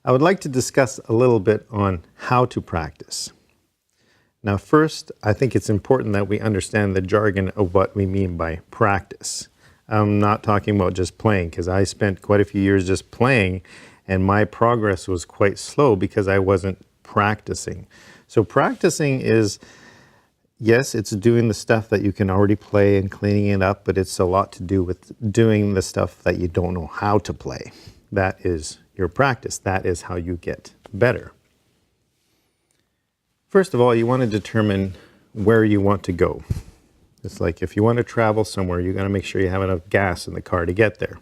I would like to discuss a little bit on how to practice. Now, first, I think it's important that we understand the jargon of what we mean by practice. I'm not talking about just playing, because I spent quite a few years just playing, and my progress was quite slow because I wasn't practicing. So practicing is, yes, it's doing the stuff that you can already play and cleaning it up, but it's a lot to do with doing the stuff that you don't know how to play. That is your practice. That is how you get better. First of all, you want to determine where you want to go. It's like if you want to travel somewhere, you got to make sure you have enough gas in the car to get there.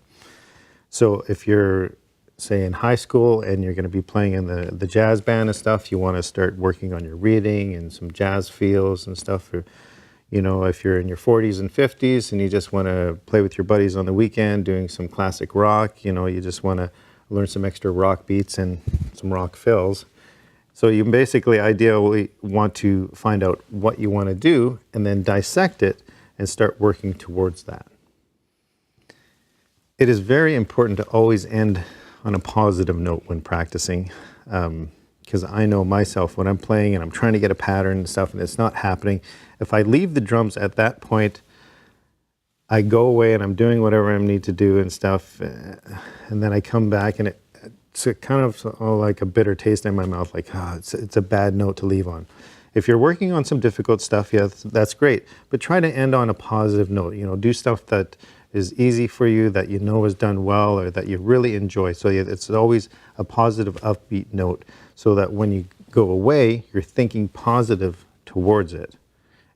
So if you're, say, in high school and you're going to be playing in the jazz band and stuff, you want to start working on your reading and some jazz feels and stuff. Or, you know, if you're in your 40s and 50s and you just want to play with your buddies on the weekend doing some classic rock, you know, you just want to learn some extra rock beats and some rock fills. So you basically ideally want to find out what you want to do and then dissect it and start working towards that. It is very important to always end on a positive note when practicing, because I know myself when I'm playing and I'm trying to get a pattern and stuff and it's not happening. If I leave the drums at that point, I go away and I'm doing whatever I need to do and stuff, and then I come back and it's kind of like a bitter taste in my mouth, like, it's a bad note to leave on. If you're working on some difficult stuff, yeah, that's great, but try to end on a positive note. You know, do stuff that is easy for you, that you know is done well, or that you really enjoy. So it's always a positive, upbeat note, so that when you go away, you're thinking positive towards it.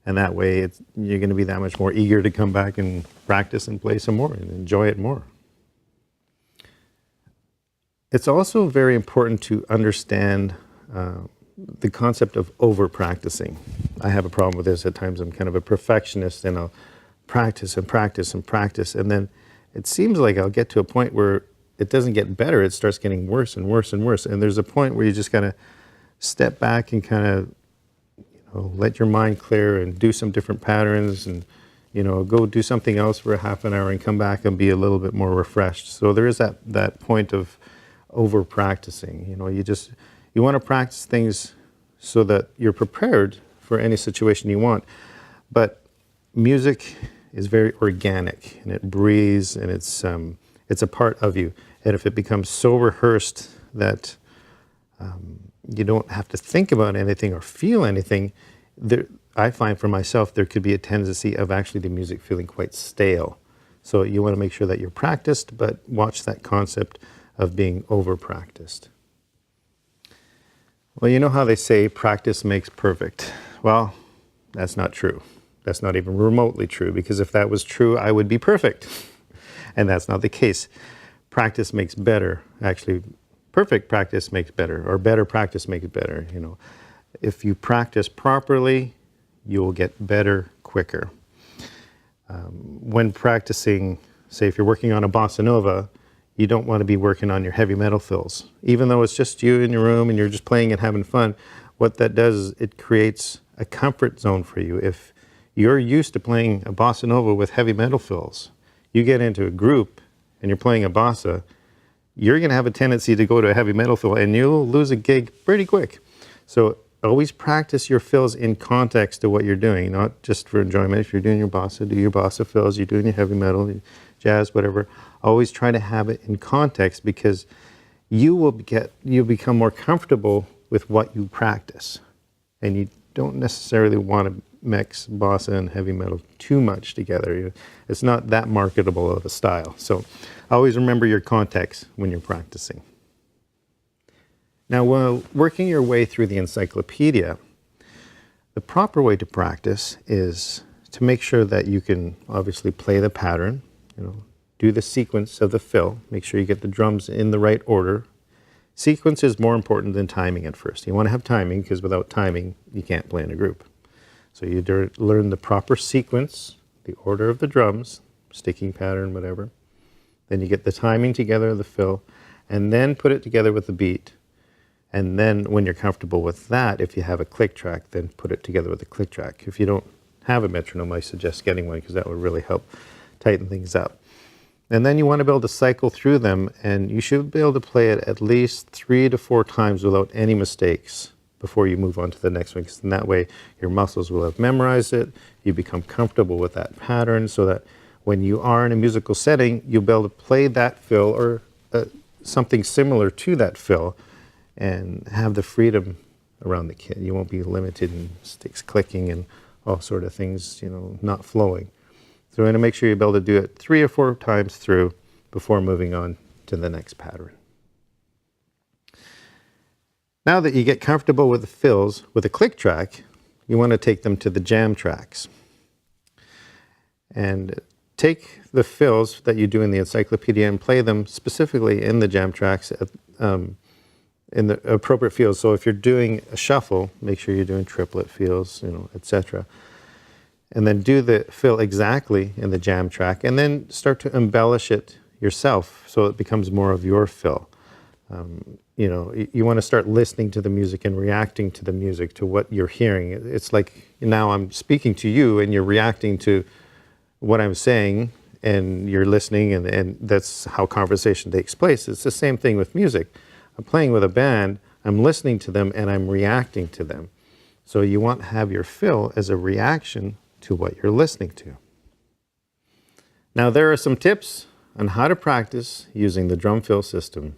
And that way, you're going to be that much more eager to come back and practice and play some more and enjoy it more. It's also very important to understand the concept of over-practicing. I have a problem with this at times. I'm kind of a perfectionist, and I'll practice and practice and practice, and then it seems like I'll get to a point where it doesn't get better. It starts getting worse and worse and worse. And there's a point where you just kind of step back and kind of let your mind clear and do some different patterns and, go do something else for a half an hour and come back and be a little bit more refreshed. So there is that point of over practicing. You want to practice things so that you're prepared for any situation you want. But music is very organic and it breathes and it's a part of you. And if it becomes so rehearsed that you don't have to think about anything or feel anything, I find for myself there could be a tendency of actually the music feeling quite stale. So you want to make sure that you're practiced, but watch that concept of being over-practiced. Well, you know how they say practice makes perfect. Well, that's not true. That's not even remotely true, because if that was true, I would be perfect. And that's not the case. Practice makes better. Actually, perfect practice makes better, or better practice makes better. If you practice properly, you will get better quicker. When practicing, say if you're working on a bossa nova, you don't want to be working on your heavy metal fills. Even though it's just you in your room and you're just playing and having fun, what that does is it creates a comfort zone for you. If you're used to playing a bossa nova with heavy metal fills, you get into a group and you're playing a bossa, you're going to have a tendency to go to a heavy metal fill and you'll lose a gig pretty quick. So always practice your fills in context to what you're doing, not just for enjoyment. If you're doing your bossa, do your bossa fills. You're doing your heavy metal, jazz, whatever. Always try to have it in context, because you'll become more comfortable with what you practice. And you don't necessarily want to mix bossa and heavy metal too much together. It's not that marketable of a style. So always remember your context when you're practicing. Now, while working your way through the encyclopedia, the proper way to practice is to make sure that you can obviously play the pattern, do the sequence of the fill, make sure you get the drums in the right order. Sequence is more important than timing at first. You want to have timing, because without timing, you can't play in a group. So you learn the proper sequence, the order of the drums, sticking pattern, whatever. Then you get the timing together of the fill, and then put it together with the beat. And then when you're comfortable with that, if you have a click track, then put it together with a click track. If you don't have a metronome, I suggest getting one, because that would really help tighten things up. And then you want to be able to cycle through them, and you should be able to play it at least 3 to 4 times without any mistakes before you move on to the next one. Because in that way, your muscles will have memorized it, you become comfortable with that pattern, so that when you are in a musical setting, you'll be able to play that fill or something similar to that fill and have the freedom around the kit. You won't be limited in sticks clicking and all sort of things, not flowing. So we're going to make sure you're able to do it 3 or 4 times through before moving on to the next pattern. Now that you get comfortable with the fills with a click track, you want to take them to the jam tracks. And take the fills that you do in the encyclopedia and play them specifically in the jam tracks in the appropriate fields. So if you're doing a shuffle, make sure you're doing triplet fills, etc. And then do the fill exactly in the jam track, and then start to embellish it yourself so it becomes more of your fill. You want to start listening to the music and reacting to the music, to what you're hearing. It's like now I'm speaking to you and you're reacting to what I'm saying, and you're listening, and that's how conversation takes place. It's the same thing with music. I'm playing with a band, I'm listening to them, and I'm reacting to them. So you want to have your fill as a reaction to what you're listening to. Now there are some tips on how to practice using the drum fill system.